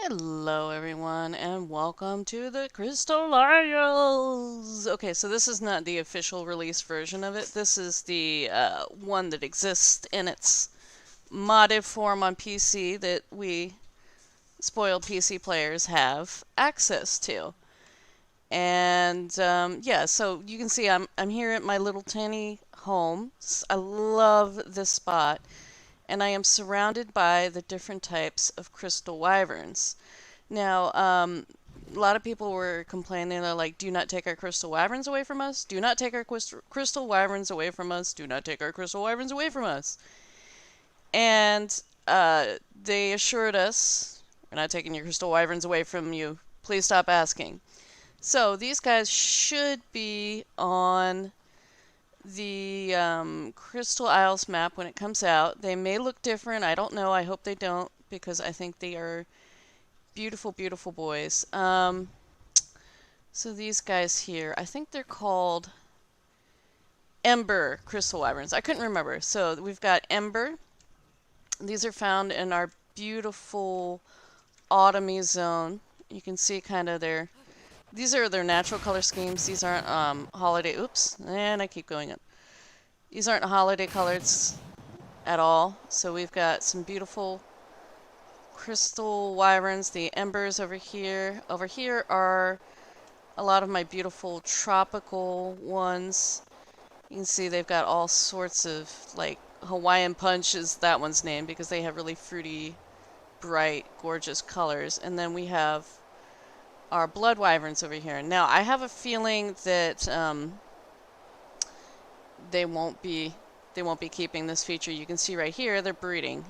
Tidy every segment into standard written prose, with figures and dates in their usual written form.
Hello everyone and welcome to the Crystal Isles! Okay, so this is not the official release version of it. This is the one that exists in its modded form on PC that we spoiled PC players have access to. And yeah, so you can see I'm here at my little tiny home. I love this spot, and I am surrounded by the different types of crystal wyverns. Now, a lot of people were complaining, they're like, do not take our crystal wyverns away from us. Do not take our crystal wyverns away from us. Do not take our crystal wyverns away from us. And they assured us, we're not taking your crystal wyverns away from you. Please stop asking. So these guys should be on the Crystal Isles map when it comes out. They may look different. I don't know. I hope they don't because I think they are beautiful, beautiful boys. So these guys here, I think they're called Ember Crystal Wyverns. I couldn't remember. So we've got Ember. These are found in our beautiful autumny zone. You can see kind of these are their natural color schemes. These aren't holiday, oops, and I keep going up. These aren't holiday colors at all. So we've got some beautiful crystal wyverns, the embers over here. Over here are a lot of my beautiful tropical ones. You can see they've got all sorts of, like, Hawaiian Punch is that one's name because they have really fruity, bright, gorgeous colors. And then we have our blood wyverns over here. Now, I have a feeling that they won't be keeping this feature. You can see right here they're breeding.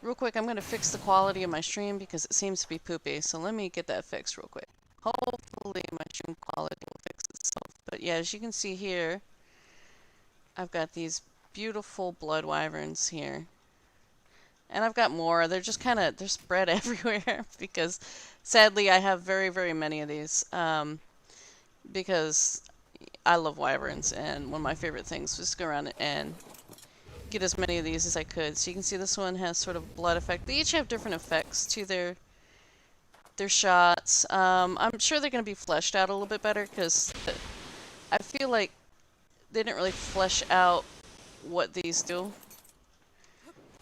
Real quick, I'm going to fix the quality of my stream because it seems to be poopy. So let me get that fixed real quick. Hopefully my stream quality will fix itself. But yeah, as you can see here, I've got these beautiful blood wyverns here. And I've got more. They're just kind of, they're spread everywhere because sadly I have very, very many of these. Because I love wyverns and one of my favorite things was to go around and get as many of these as I could. So you can see this one has sort of blood effect. They each have different effects to their shots. I'm sure they're going to be fleshed out a little bit better because I feel like they didn't really flesh out what these do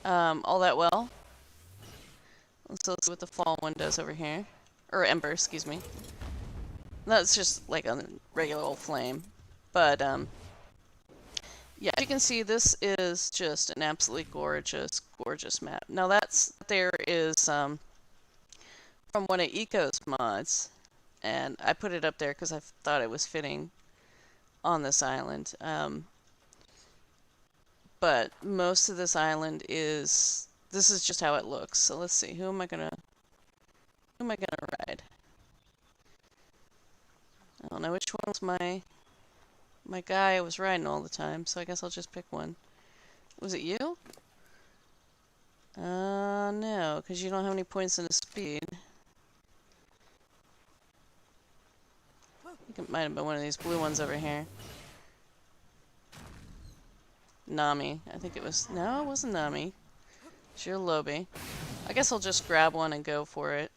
all that well. So let's see what the fall one does over here. Or ember, excuse me. That's just like a regular old flame. But yeah, as you can see, this is just an absolutely gorgeous, gorgeous map. Now there is from one of Eco's mods, and I put it up there because I thought it was fitting on this island. But most of this island this is just how it looks. So let's see, who am I gonna ride? I don't know which one was my guy I was riding all the time, so I guess I'll just pick one. Was it you? No, because you don't have any points in the speed. I think it might have been one of these blue ones over here. Nami. I think it was... No, it wasn't Nami. It's your Lobi. I guess I'll just grab one and go for it.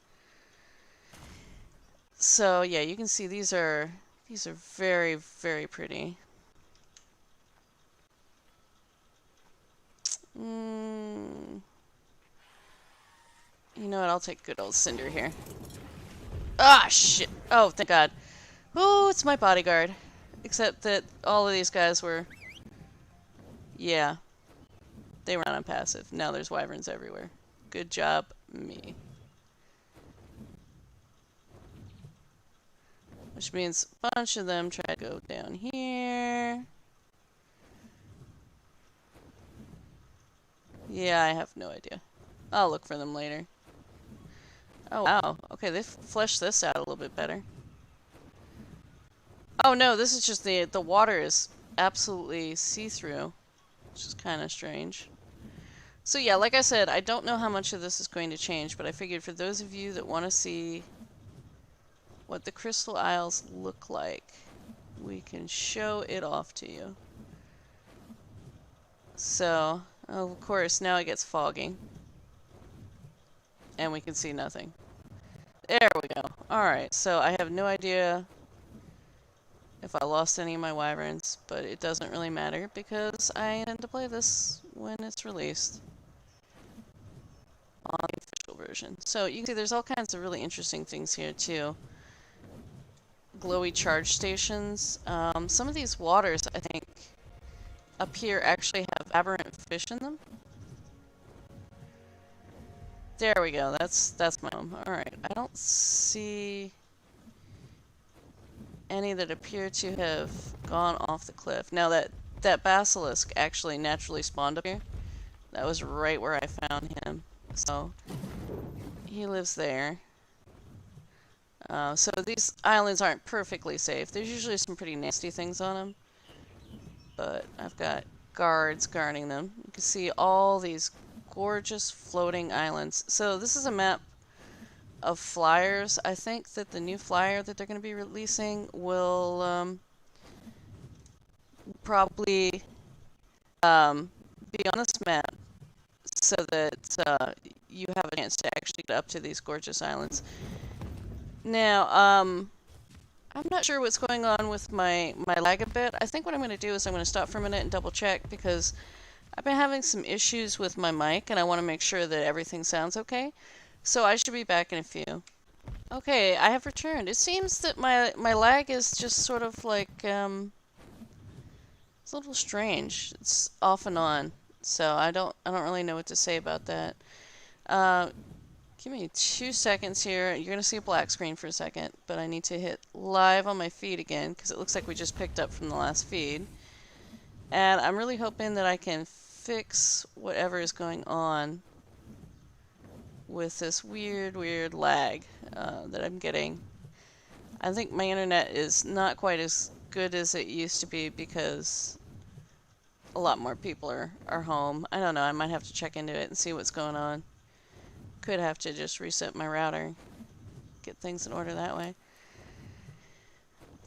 So, yeah, you can see these are very, very pretty. You know what? I'll take good old Cinder here. Ah, shit. Oh, thank God. Oh, it's my bodyguard. Except that all of these guys were... Yeah. They were not on passive. Now there's wyverns everywhere. Good job, me. Which means a bunch of them try to go down here. Yeah, I have no idea. I'll look for them later. Oh, wow. Okay, they've fleshed this out a little bit better. Oh, no, this is just the water is absolutely see-through, which is kind of strange. So yeah, like I said, I don't know how much of this is going to change, but I figured for those of you that want to see what the Crystal Isles look like, we can show it off to you. So, of course, now it gets foggy. and we can see nothing. There we go. Alright, so I have no idea if I lost any of my wyverns, but it doesn't really matter because I intend to play this when it's released on the official version. So you can see there's all kinds of really interesting things here too. Glowy charge stations. Some of these waters, I think, up here actually have aberrant fish in them. There we go. That's my home. Alright, I don't see any that appear to have gone off the cliff. Now that basilisk actually naturally spawned up here. That was right where I found him. So he lives there. So these islands aren't perfectly safe. There's usually some pretty nasty things on them. But I've got guards guarding them. You can see all these gorgeous floating islands. So this is a map of flyers. I think that the new flyer that they're going to be releasing will probably be on this map so that you have a chance to actually get up to these gorgeous islands. Now, I'm not sure what's going on with my lag a bit. I think what I'm going to do is I'm going to stop for a minute and double check because I've been having some issues with my mic and I want to make sure that everything sounds okay. So I should be back in a few. Okay, I have returned. It seems that my lag is just sort of like, it's a little strange. It's off and on. So I don't really know what to say about that. Give me 2 seconds here. You're going to see a black screen for a second, but I need to hit live on my feed again because it looks like we just picked up from the last feed. And I'm really hoping that I can fix whatever is going on with this weird lag that I'm getting. I think my internet is not quite as good as it used to be because a lot more people are home. I don't know, I might have to check into it and see what's going on. Could have to just reset my router, get things in order that way.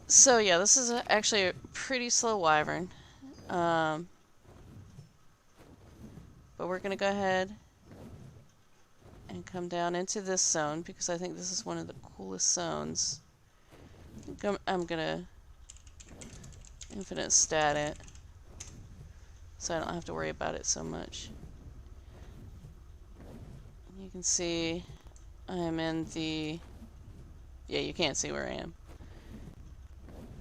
So yeah, this is actually a pretty slow wyvern. But we're going to go ahead and come down into this zone because I think this is one of the coolest zones. I'm going to infinite stat it so I don't have to worry about it so much. You can see I'm in the... Yeah, you can't see where I am.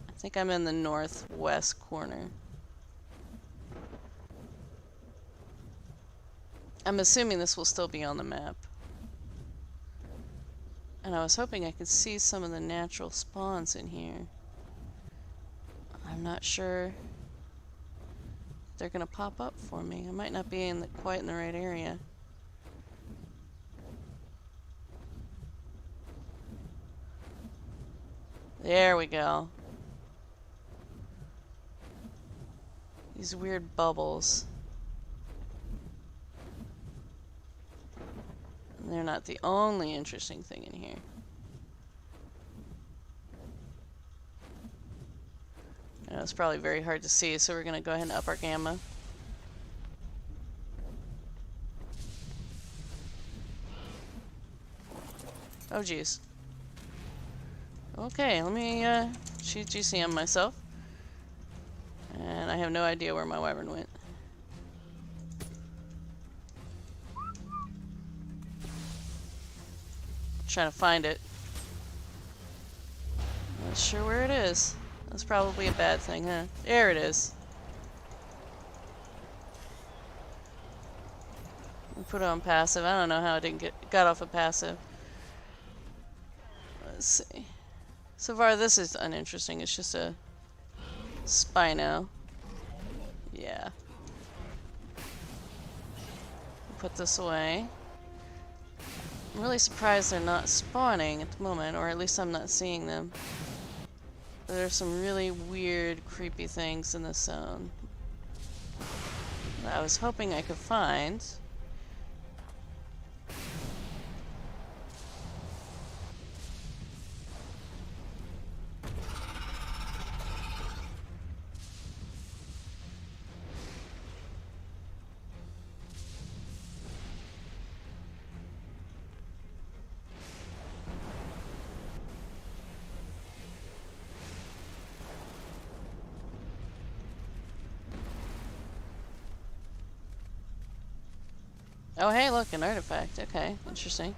I think I'm in the northwest corner. I'm assuming this will still be on the map. And I was hoping I could see some of the natural spawns in here. I'm not sure they're going to pop up for me. I might not be quite in the right area. There we go. These weird bubbles. And they're not the only interesting thing in here. I know it's probably very hard to see, so we're going to go ahead and up our gamma. Oh geez. Okay, let me shoot GCM myself. And I have no idea where my wyvern went. Trying to find it. Not sure where it is. That's probably a bad thing, huh? There it is. We put it on passive. I don't know how it didn't got off of passive. Let's see. So far, this is uninteresting. It's just a Spino. Yeah. Put this away. I'm really surprised they're not spawning at the moment, or at least I'm not seeing them. There's some really weird, creepy things in this zone that I was hoping I could find. Oh, hey, look, an artifact. Okay, interesting.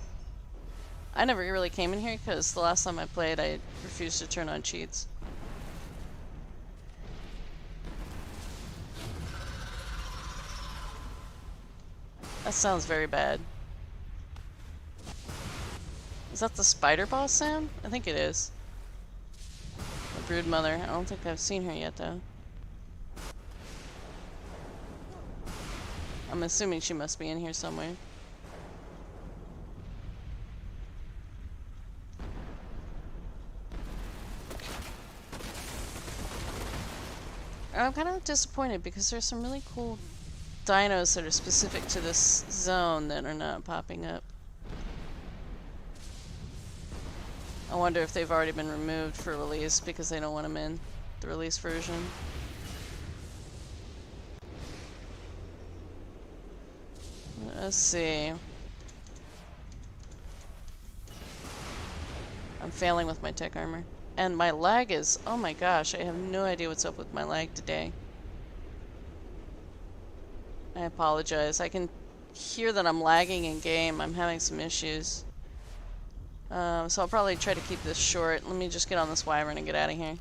I never really came in here because the last time I played, I refused to turn on cheats. That sounds very bad. Is that the spider boss sound? I think it is. The brood mother. I don't think I've seen her yet, though. I'm assuming she must be in here somewhere. I'm kind of disappointed because there's some really cool dinos that are specific to this zone that are not popping up. I wonder if they've already been removed for release because they don't want them in the release version. Let's see. I'm failing with my tech armor. And my lag is, oh my gosh, I have no idea what's up with my lag today. I apologize. I can hear that I'm lagging in game. I'm having some issues. So I'll probably try to keep this short. Let me just get on this wyvern and get out of here.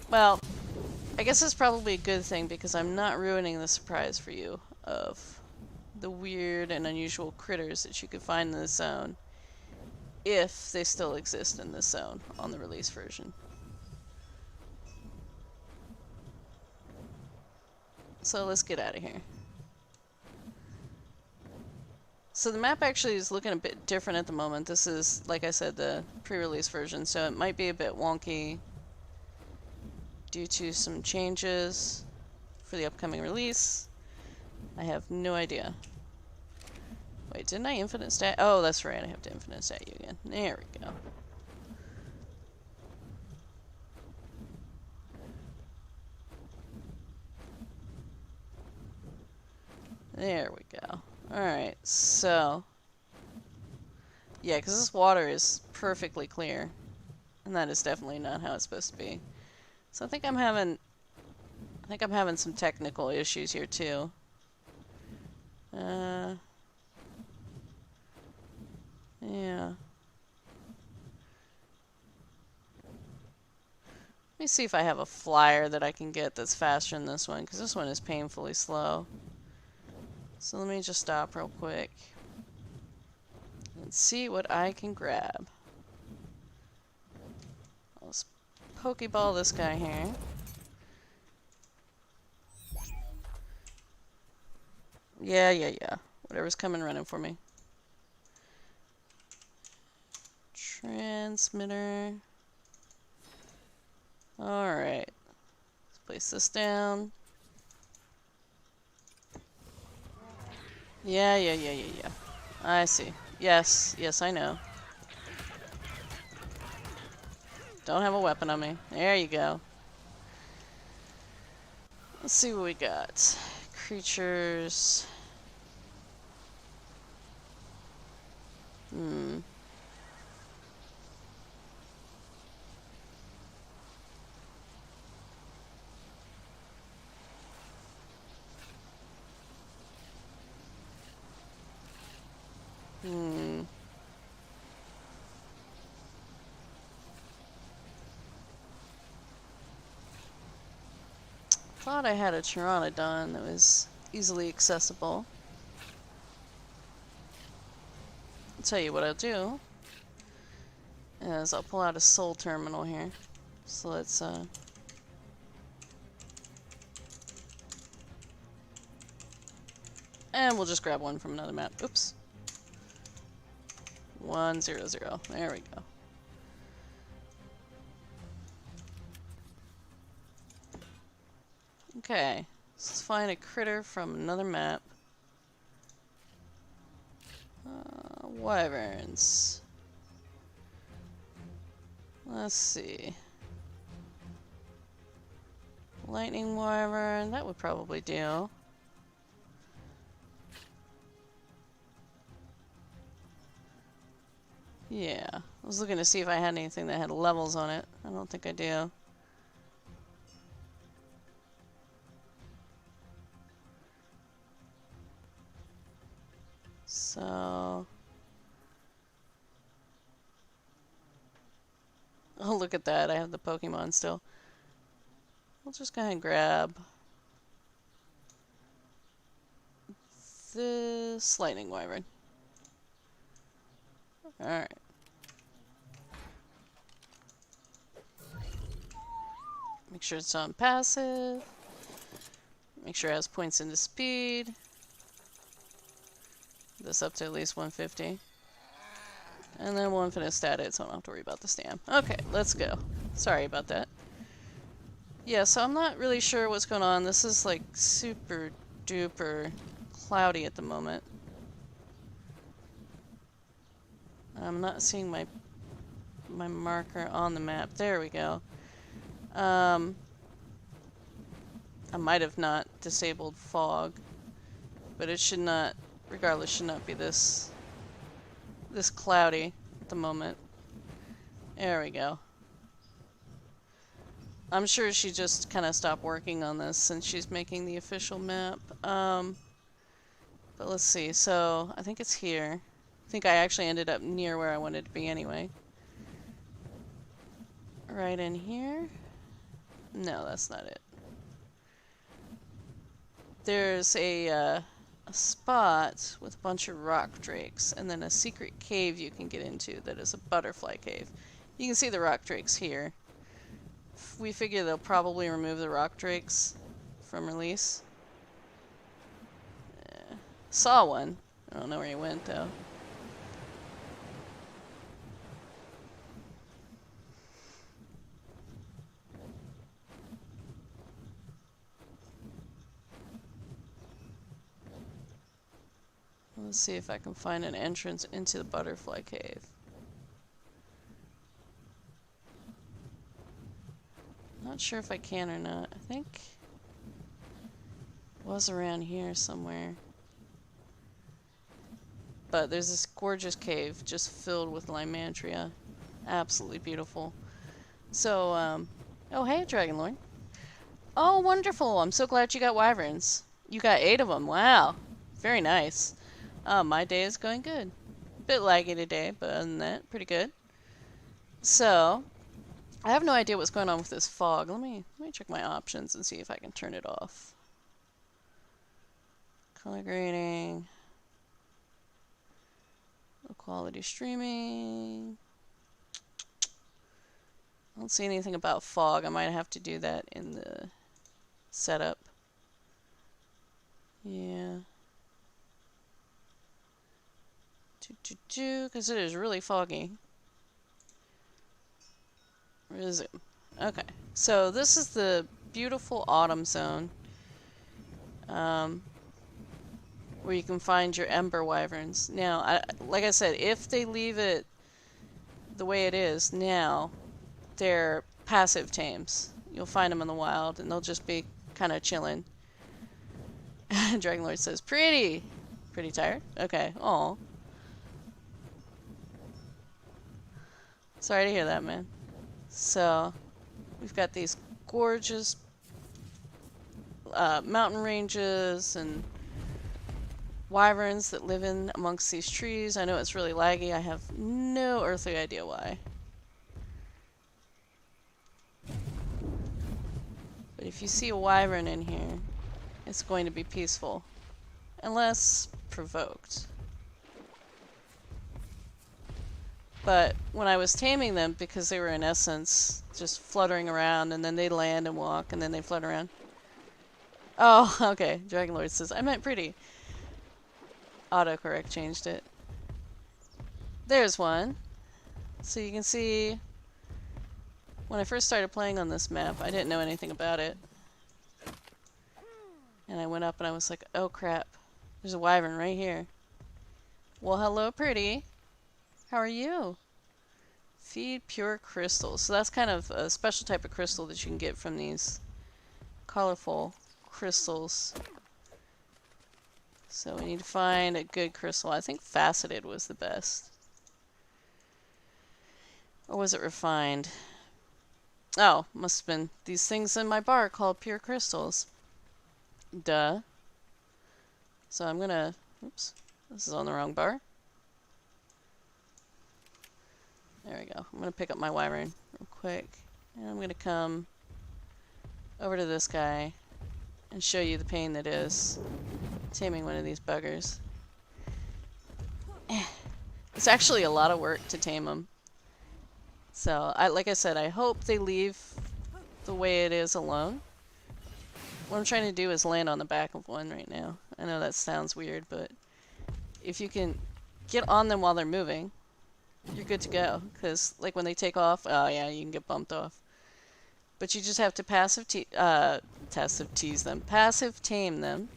Well, I guess it's probably a good thing because I'm not ruining the surprise for you of the weird and unusual critters that you could find in this zone, if they still exist in this zone on the release version. So let's get out of here. So the map actually is looking a bit different at the moment. This is, like I said, the pre-release version, so it might be a bit wonky due to some changes for the upcoming release. I have no idea. Wait, didn't I infinite stat? Oh, that's right, I have to infinite stat you again. There we go. There we go. Alright, so... yeah, because this water is perfectly clear. And that is definitely not how it's supposed to be. So I think I'm having some technical issues here too. Yeah. Let me see if I have a flyer that I can get that's faster than this one, because this one is painfully slow. So let me just stop real quick and see what I can grab. Let's Pokeball this guy here. Yeah. Whatever's coming running for me. Transmitter. Alright. Let's place this down. Yeah. I see. Yes, I know. Don't have a weapon on me. There you go. Let's see what we got. Creatures. Thought I had a Pteranodon that was easily accessible. I'll tell you what I'll do is I'll pull out a soul terminal here. So let's and we'll just grab one from another map. Oops. 100. There we go. Okay, let's find a critter from another map. Wyverns. Let's see. Lightning wyvern, that would probably do. Yeah, I was looking to see if I had anything that had levels on it. I don't think I do. So... Oh, look at that. I have the Pokemon still. We'll just go ahead and grab this Lightning Wyvern. Alright. Make sure it's on passive. Make sure it has points into speed. This up to at least 150. And then we'll infinite stat it, so I don't have to worry about the stam. Okay, let's go. Sorry about that. Yeah, so I'm not really sure what's going on. This is like super duper cloudy at the moment. I'm not seeing my marker on the map. There we go. I might have not disabled fog, but it should not, regardless, should not be this cloudy at the moment. There we go. I'm sure she just kind of stopped working on this since she's making the official map. But let's see. So I think it's here. I think I actually ended up near where I wanted to be anyway. Right in here? No, that's not it. There's a spot with a bunch of rock drakes, and then a secret cave you can get into that is a butterfly cave. You can see the rock drakes here. We figure they'll probably remove the rock drakes from release. Saw one. I don't know where he went though. Let's see if I can find an entrance into the butterfly cave. Not sure if I can or not. I think it was around here somewhere. But there's this gorgeous cave just filled with Lymantria. Absolutely beautiful. So, oh hey, Dragonlord. Oh, wonderful. I'm so glad you got wyverns. You got 8 of them. Wow. Very nice. My day is going good. A bit laggy today, but other than that, pretty good. So, I have no idea what's going on with this fog. Let me check my options and see if I can turn it off. Color grading. Low quality streaming. I don't see anything about fog. I might have to do that in the setup. Yeah. Because it is really foggy. Resume. Okay, so this is the beautiful autumn zone, where you can find your ember wyverns. Now, like I said, if they leave it the way it is now, they're passive tames. You'll find them in the wild, and they'll just be kind of chilling. Dragonlord says, "Pretty, pretty tired." Okay. Aw. Sorry to hear that, man. So, we've got these gorgeous mountain ranges and wyverns that live in amongst these trees. I know it's really laggy. I have no earthly idea why. But if you see a wyvern in here, it's going to be peaceful. Unless provoked. But when I was taming them, because they were in essence just fluttering around, and then they land and walk, and then they flutter around. Oh, okay. Dragonlord says, I meant pretty. Autocorrect changed it. There's one. So you can see, when I first started playing on this map, I didn't know anything about it. And I went up and I was like, oh crap, there's a wyvern right here. Well, hello, pretty. How are you? Feed pure crystals. So that's kind of a special type of crystal that you can get from these colorful crystals. So we need to find a good crystal. I think faceted was the best. Or was it refined? Oh, must have been these things in my bar called pure crystals. Duh. So I'm gonna, oops, This is on the wrong bar. There we go. I'm going to pick up my wyvern real quick. And I'm going to come over to this guy and show you the pain that is taming one of these buggers. It's actually a lot of work to tame them. So, like I said, I hope they leave the way it is alone. What I'm trying to do is land on the back of one right now. I know that sounds weird, but if you can get on them while they're moving, you're good to go. Because, like, when they take off, oh yeah, you can get bumped off. But you just have to passive tame them.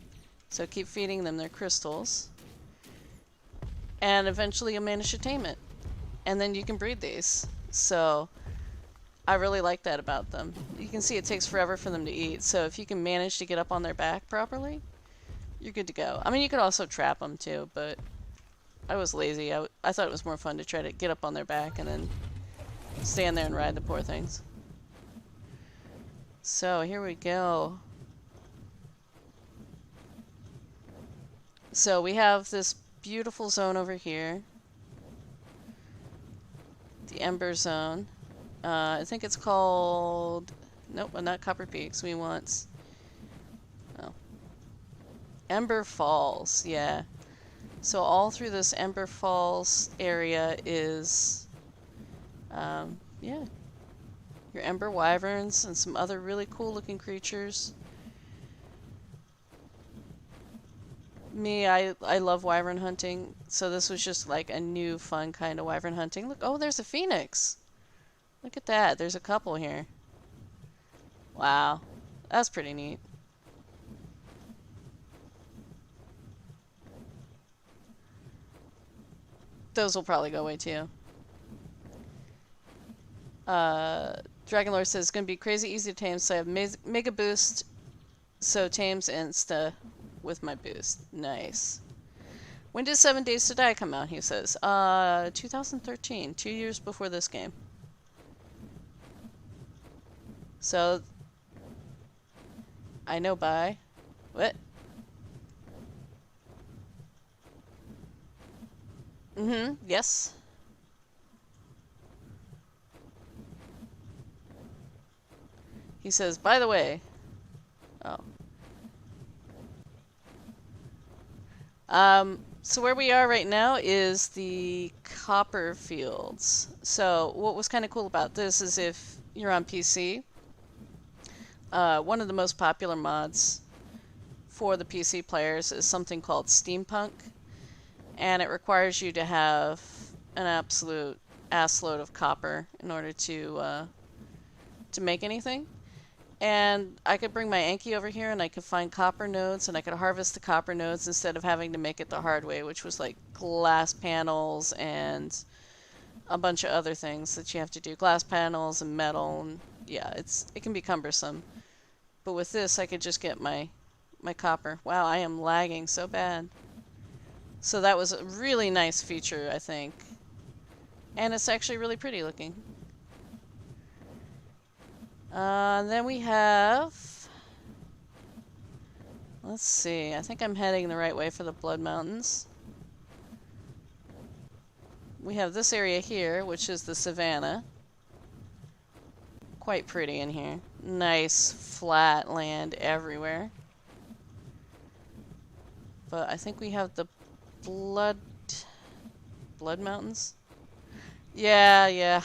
So keep feeding them their crystals. And eventually you'll manage to tame it. And then you can breed these. So I really like that about them. You can see it takes forever for them to eat. So if you can manage to get up on their back properly, you're good to go. I mean, you could also trap them too, but I was lazy. I thought it was more fun to try to get up on their back and then stand there and ride the poor things. So here we go. So we have this beautiful zone over here. The Ember Zone. I think it's called... Nope, not Copper Peaks. We want... Oh. Ember Falls, yeah. So all through this Ember Falls area is... yeah. Your Ember Wyverns and some other really cool looking creatures. I love wyvern hunting, so this was just like a new fun kind of wyvern hunting. Look, oh, there's a phoenix. Look at that. There's a couple here. Wow. That's pretty neat. Those will probably go away too. Dragonlord says it's going to be crazy easy to tame, so I have Mega Boost, so tames insta with my boost. Nice. When did 7 Days to Die come out, he says? 2013, 2 years before this game. So, I know by... What? Yes. He says, by the way... Oh. So where we are right now is the copper fields. So what was kind of cool about this is if you're on PC, one of the most popular mods for the PC players is something called Steampunk, and it requires you to have an absolute assload of copper in order to make anything. And I could bring my Anki over here and I could find copper nodes and I could harvest the copper nodes instead of having to make it the hard way, which was like glass panels and a bunch of other things that you have to do. Glass panels and metal, and yeah, it can be cumbersome. But with this I could just get my copper. Wow, I am lagging so bad. So that was a really nice feature, I think. And it's actually really pretty looking. Then we have... Let's see, I think I'm heading the right way for the Blood Mountains. We have this area here, which is the savannah. Quite pretty in here. Nice, flat land everywhere. But I think we have the Blood Mountains? Yeah.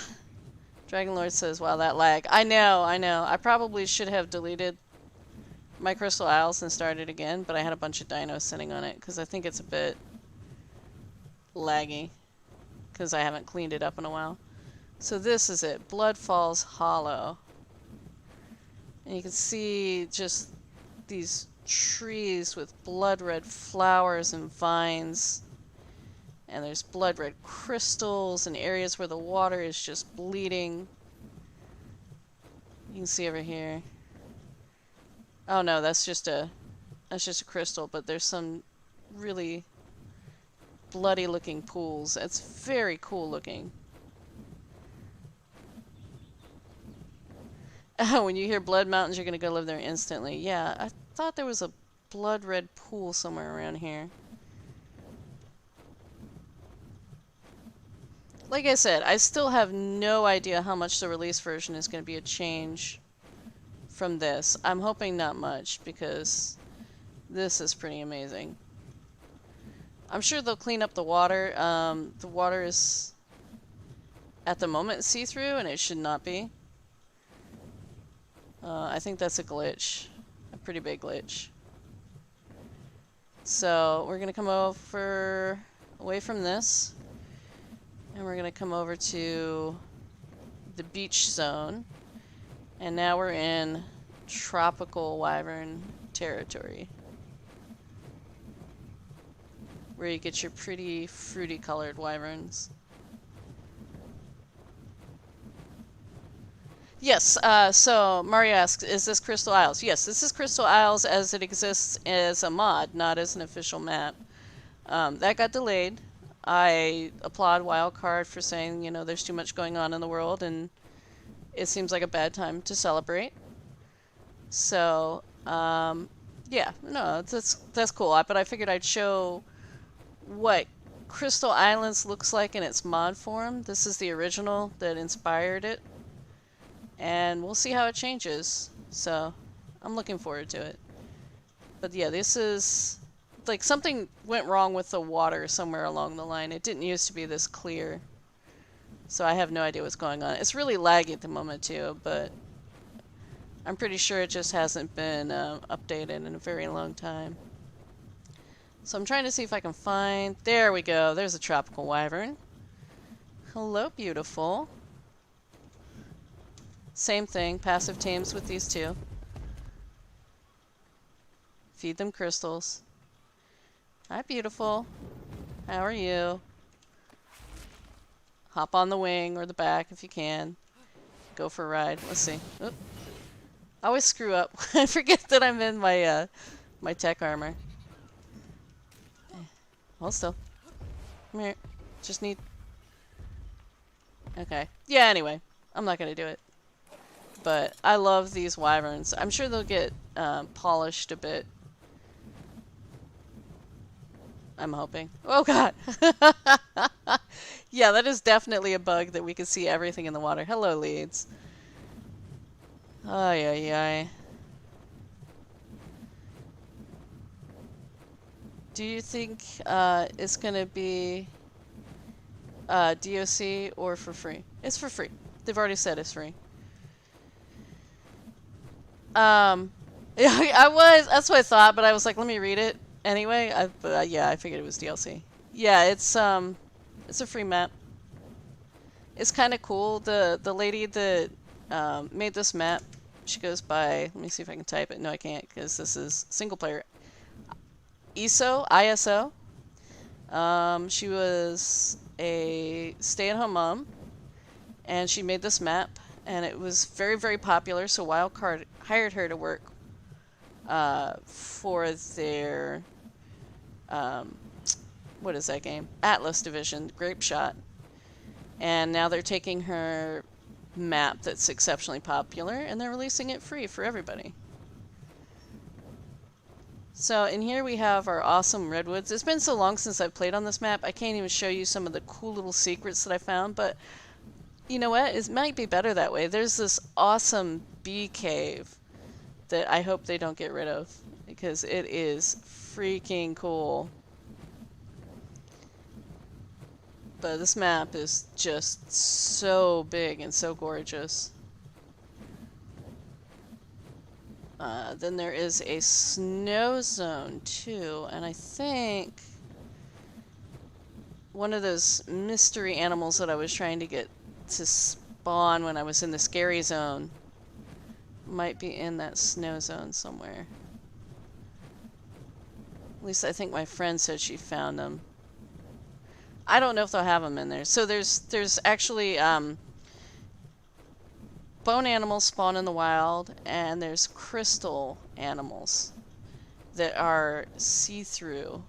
Dragonlord says, wow, that lag. I know. I probably should have deleted my Crystal Isles and started again, but I had a bunch of dinos sitting on it, because I think it's a bit laggy, because I haven't cleaned it up in a while. So this is it, Blood Falls Hollow. And you can see just these trees with blood red flowers and vines. And there's blood red crystals and areas where the water is just bleeding. You can see over here. Oh no, that's just a crystal, but there's some really bloody looking pools. It's very cool looking. Oh, when you hear Blood Mountains, you're gonna go live there instantly. Yeah, I thought there was a blood red pool somewhere around here. like I said, I still have no idea how much the release version is going to be a change from this. I'm hoping not much, because this is pretty amazing. I'm sure they'll clean up the water. The water is, at the moment, see-through, and it should not be. I think that's a glitch. A pretty big glitch. So, we're going to come over away from this. And we're going to come over to the beach zone. And now we're in tropical wyvern territory, where you get your pretty fruity colored wyverns. Yes, so Mario asks, is this Crystal Isles? Yes, this is Crystal Isles as it exists as a mod, not as an official map. That got delayed. I applaud Wildcard for saying, you know, there's too much going on in the world and it seems like a bad time to celebrate. So, yeah, no, that's cool. But I figured I'd show what Crystal Islands looks like in its mod form. This is the original that inspired it. And we'll see how it changes. So, I'm looking forward to it. But yeah, this is... like, something went wrong with the water somewhere along the line. It didn't used to be this clear. So I have no idea what's going on. It's really laggy at the moment too, but I'm pretty sure it just hasn't been updated in a very long time. So I'm trying to see if I can find... there we go. There's a tropical wyvern. Hello, beautiful. Same thing. Passive tames with these two. Feed them crystals. Hi, beautiful. How are you? Hop on the wing or the back if you can. Go for a ride. Let's see. Oop. I always screw up. I forget that I'm in my my tech armor. Hold still. Come here. Just need... okay. Yeah, anyway. I'm not gonna do it. But I love these wyverns. I'm sure they'll get polished a bit. I'm hoping. Oh god! Yeah, that is definitely a bug that we can see everything in the water. Hello, leads. Ay, ay, ay. Do you think it's gonna be DOC or for free? It's for free. They've already said it's free. Yeah, that's what I thought, but I was like, let me read it anyway. Yeah, I figured it was DLC. Yeah, it's a free map. It's kind of cool. The lady that made this map, she goes by, let me see if I can type it. No, I can't, because this is single player. ISO. She was a stay-at-home mom, and she made this map, and it was very, very popular, so Wildcard hired her to work for their, what is that game? Atlas Division, Grape Shot. And now they're taking her map that's exceptionally popular, and they're releasing it free for everybody. So in here we have our awesome redwoods. It's been so long since I've played on this map, I can't even show you some of the cool little secrets that I found, but you know what? It might be better that way. There's this awesome bee cave that I hope they don't get rid of, because it is freaking cool. But this map is just so big and so gorgeous. Then there is a snow zone too, and I think one of those mystery animals that I was trying to get to spawn when I was in the scary zone might be in that snow zone somewhere. At least I think my friend said she found them. I don't know if they'll have them in there. So there's actually bone animals spawn in the wild, and there's crystal animals that are see-through,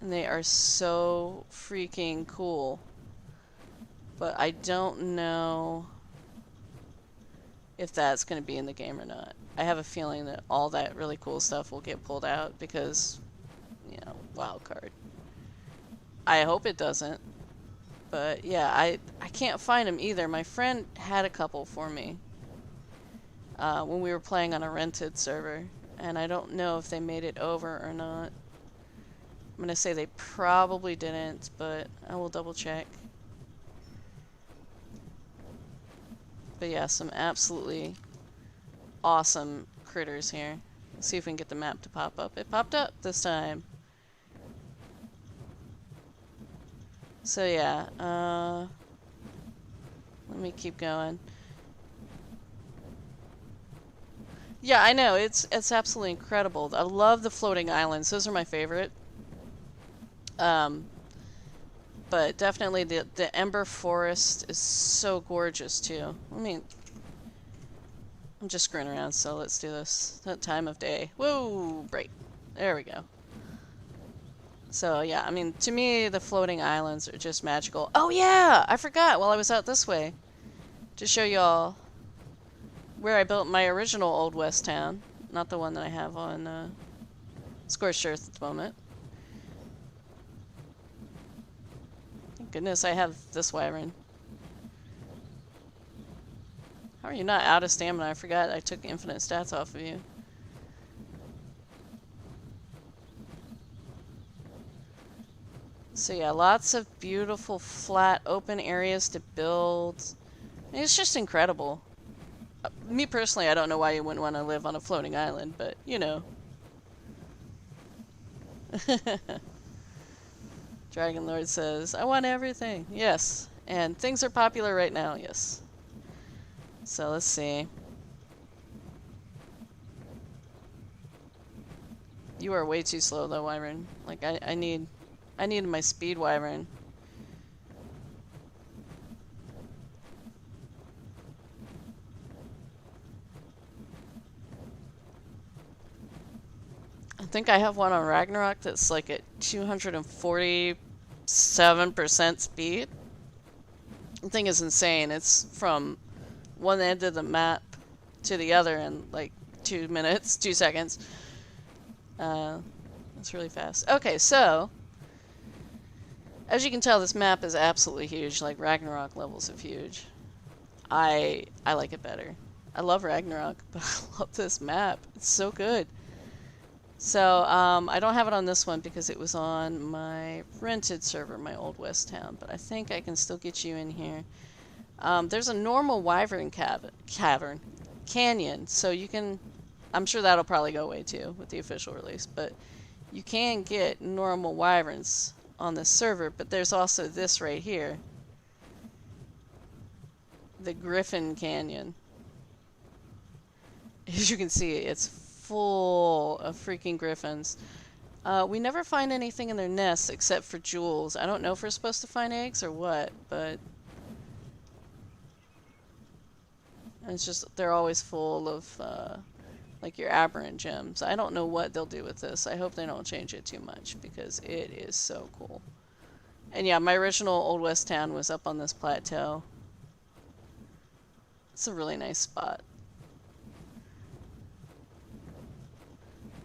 and they are so freaking cool. But I don't know if that's going to be in the game or not. I have a feeling that all that really cool stuff will get pulled out because, you know, Wildcard. I hope it doesn't. But yeah, I can't find them either. My friend had a couple for me when we were playing on a rented server, and I don't know if they made it over or not. I'm gonna say they probably didn't, but I will double check. But yeah, some absolutely awesome critters here. Let's see if we can get the map to pop up. It popped up this time. So yeah, let me keep going. Yeah, I know, it's absolutely incredible. I love the floating islands. Those are my favorite. But definitely the Ember Forest is so gorgeous too. I'm just screwing around, so let's do this. That time of day. Whoa, break. There we go. So yeah, I mean, to me, the floating islands are just magical. Oh yeah, I forgot while I was out this way to show y'all where I built my original Old West town. Not the one that I have on Scorched Earth at the moment. Thank goodness I have this wyvern. How are you not out of stamina? I forgot I took infinite stats off of you. So yeah, lots of beautiful, flat, open areas to build. It's just incredible. Me personally, I don't know why you wouldn't want to live on a floating island, but, you know. Dragon Lord says, I want everything. Yes. And things are popular right now, yes. So let's see. You are way too slow though, wyvern. Like I need my speed wyvern. I think I have one on Ragnarok that's like at 247% speed. The thing is insane. It's from one end of the map to the other in like 2 minutes, 2 seconds. That's really fast. Okay, so as you can tell, this map is absolutely huge. Like Ragnarok levels of huge. I like it better. I love Ragnarok, but I love this map. It's so good. So I don't have it on this one because it was on my rented server, my Old West town. But I think I can still get you in here. There's a normal wyvern canyon, so you can. I'm sure that'll probably go away too with the official release, but you can get normal wyverns on this server. But there's also this right here, the Griffin Canyon. As you can see, it's full of freaking griffins. We never find anything in their nests except for jewels. I don't know if we're supposed to find eggs or what, but it's just they're always full of like your aberrant gems. I don't know what they'll do with this. I hope they don't change it too much because it is so cool. And yeah, my original Old West town was up on this plateau. It's a really nice spot.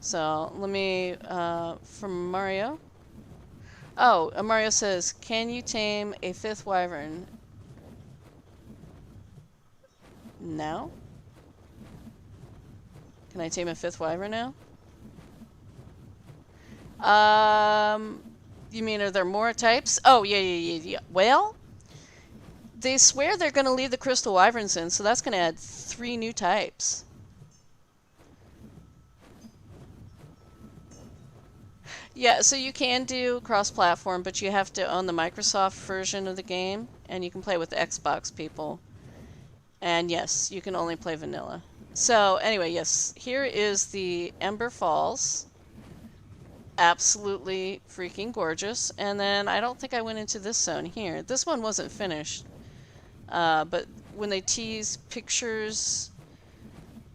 So let me, from Mario. Oh, Mario says, can you tame a 5th wyvern? Now? Can I tame a 5th wyvern now? You mean are there more types? Oh, yeah. Well, they swear they're going to leave the crystal wyverns in, so that's going to add 3 new types. Yeah, so you can do cross-platform, but you have to own the Microsoft version of the game, and you can play with Xbox people. And yes, you can only play vanilla. So anyway, yes, here is the Ember Falls. Absolutely freaking gorgeous. And then I don't think I went into this zone here. This one wasn't finished. But when they tease pictures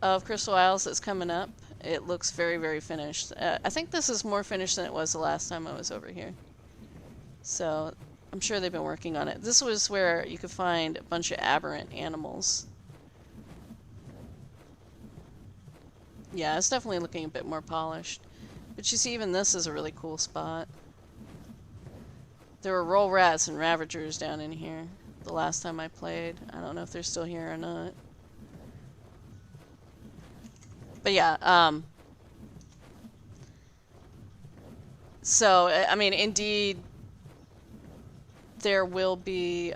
of Crystal Isles that's coming up, it looks very, very finished. I think this is more finished than it was the last time I was over here. So I'm sure they've been working on it. This was where you could find a bunch of aberrant animals. Yeah, it's definitely looking a bit more polished. But you see, even this is a really cool spot. There were roll rats and ravagers down in here the last time I played. I don't know if they're still here or not. But yeah, so, I mean, indeed, there will be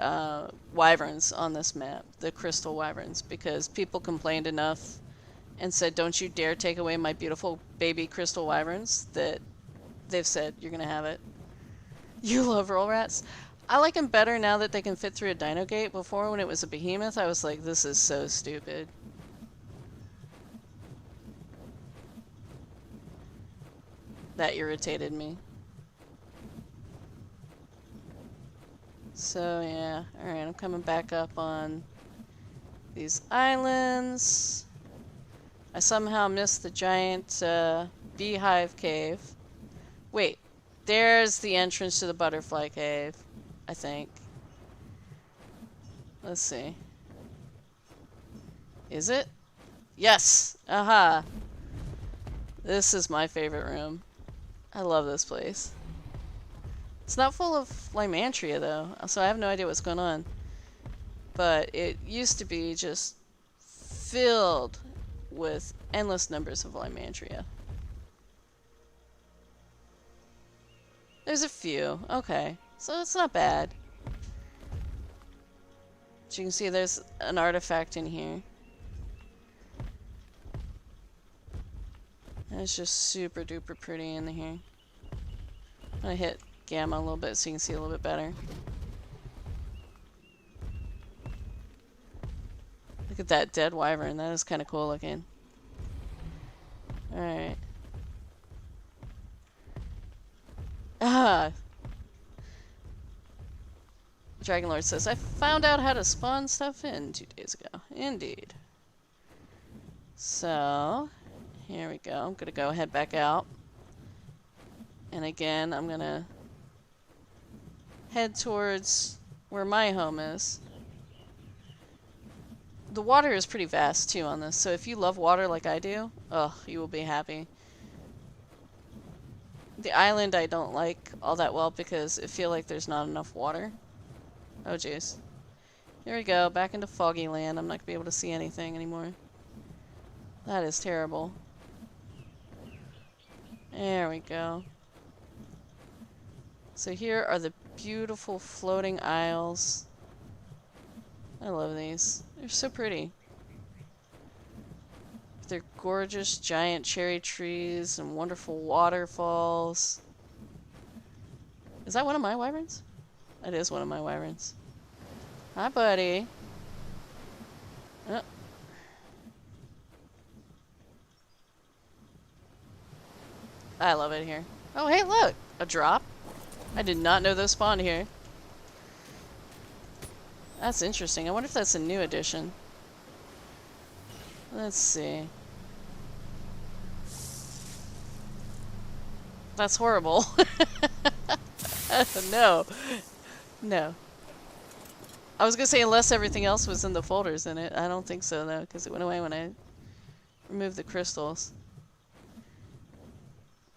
wyverns on this map, the crystal wyverns, because people complained enough and said, don't you dare take away my beautiful baby crystal wyverns, that they've said, you're going to have it. You love roll rats? I like them better now that they can fit through a dino gate. Before, when it was a behemoth, I was like, this is so stupid. That irritated me. So yeah, alright, I'm coming back up on these islands. I somehow missed the giant beehive cave. Wait, there's the entrance to the butterfly cave, I think. Let's see. Is it? Yes! Aha! This is my favorite room. I love this place. It's not full of Lymantria though, so I have no idea what's going on. But it used to be just filled with endless numbers of Lymantria. There's a few. Okay. So it's not bad. As you can see, there's an artifact in here. And it's just super duper pretty in here. I'm gonna hit gamma a little bit so you can see a little bit better. Look at that dead wyvern. That is kind of cool looking. Alright. Ah! Dragonlord says, I found out how to spawn stuff in 2 days ago. Indeed. So, here we go. I'm gonna go head back out. And again, I'm gonna head towards where my home is. The water is pretty vast too on this, so if you love water like I do, oh, you will be happy. The island I don't like all that well because I feel like there's not enough water. Oh jeez. Here we go, back into foggy land. I'm not gonna be able to see anything anymore. That is terrible. There we go. So here are the beautiful floating isles. I love these. They're so pretty. They're gorgeous giant cherry trees and wonderful waterfalls. Is that one of my wyverns? That is one of my wyverns. Hi, buddy. Oh. I love it here. Oh, hey, look! A drop? I did not know those spawned here. That's interesting. I wonder if that's a new addition. Let's see. That's horrible. No. No. I was gonna say unless everything else was in the folders in it. I don't think so though, because it went away when I removed the crystals.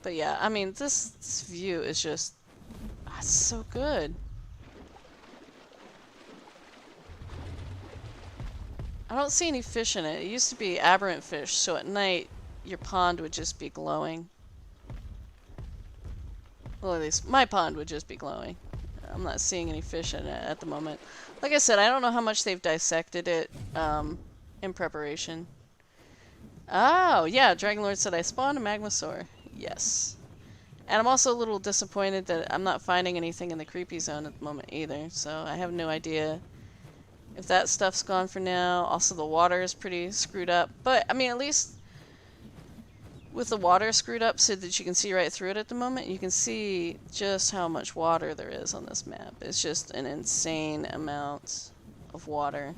But yeah, I mean, this view is just so good. I don't see any fish in it. It used to be aberrant fish, so at night your pond would just be glowing. Well, at least my pond would just be glowing. I'm not seeing any fish in it at the moment. Like I said, I don't know how much they've dissected it in preparation. Oh, yeah, Dragonlord said I spawned a Magmasaur. Yes. And I'm also a little disappointed that I'm not finding anything in the creepy zone at the moment either, so I have no idea if that stuff's gone for now. Also, the water is pretty screwed up, but, I mean, at least with the water screwed up so that you can see right through it at the moment, you can see just how much water there is on this map. It's just an insane amount of water.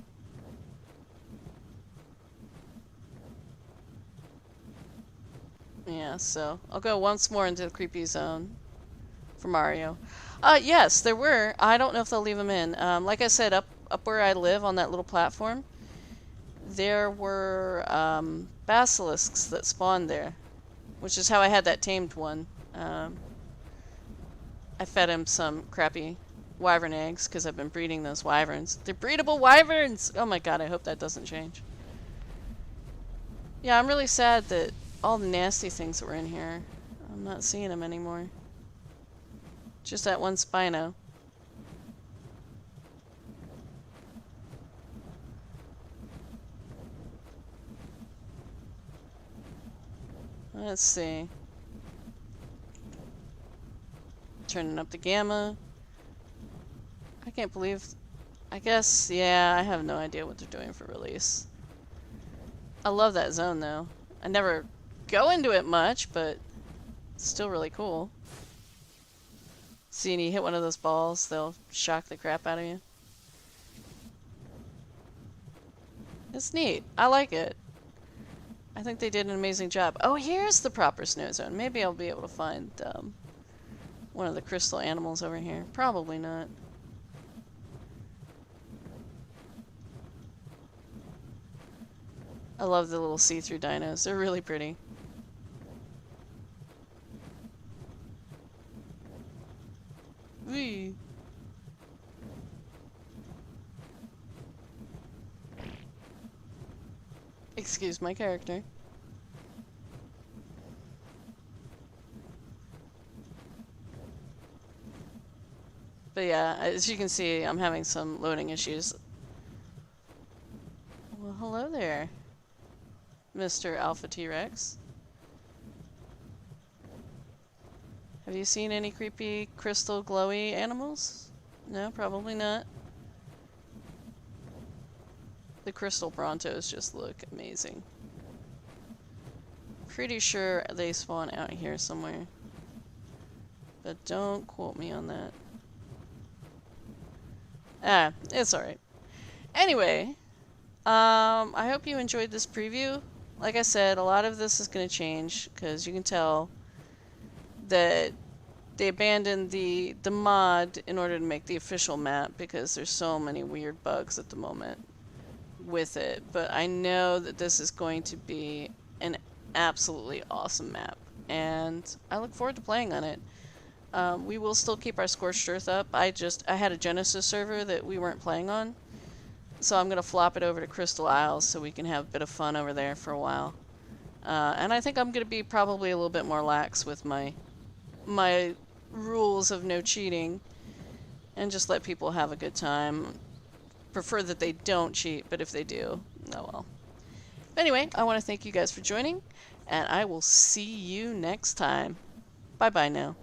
Yeah, so I'll go once more into the creepy zone for Mario. Yes, there were. I don't know if they'll leave them in. Like I said, up where I live on that little platform, there were basilisks that spawned there, which is how I had that tamed one. I fed him some crappy wyvern eggs because I've been breeding those wyverns. They're breedable wyverns! Oh my god, I hope that doesn't change. Yeah, I'm really sad that all the nasty things that were in here, I'm not seeing them anymore. Just that one Spino. Let's see. Turning up the gamma. I can't believe... I guess, yeah, I have no idea what they're doing for release. I love that zone, though. I never go into it much, but it's still really cool. See, when you hit one of those balls, they'll shock the crap out of you. It's neat. I like it. I think they did an amazing job. Oh, here's the proper snow zone. Maybe I'll be able to find one of the crystal animals over here. Probably not. I love the little see-through dinos. They're really pretty. Whee! Excuse my character. But yeah, as you can see, I'm having some loading issues. Well, hello there, Mr. Alpha T-Rex. Have you seen any creepy crystal glowy animals? No, probably not. The crystal Brontos just look amazing. Pretty sure they spawn out here somewhere. But don't quote me on that. Ah, it's alright. Anyway, I hope you enjoyed this preview. Like I said, a lot of this is going to change, because you can tell that they abandoned the mod in order to make the official map, because there's so many weird bugs at the moment with it. But I know that this is going to be an absolutely awesome map, and I look forward to playing on it. We will still keep our Scorched Earth up. I had a Genesis server that we weren't playing on, so I'm going to flop it over to Crystal Isles so we can have a bit of fun over there for a while. And I think I'm going to be probably a little bit more lax with my rules of no cheating, and just let people have a good time. Prefer that they don't cheat, but if they do, oh well. Anyway, I want to thank you guys for joining, and I will see you next time. Bye-bye now.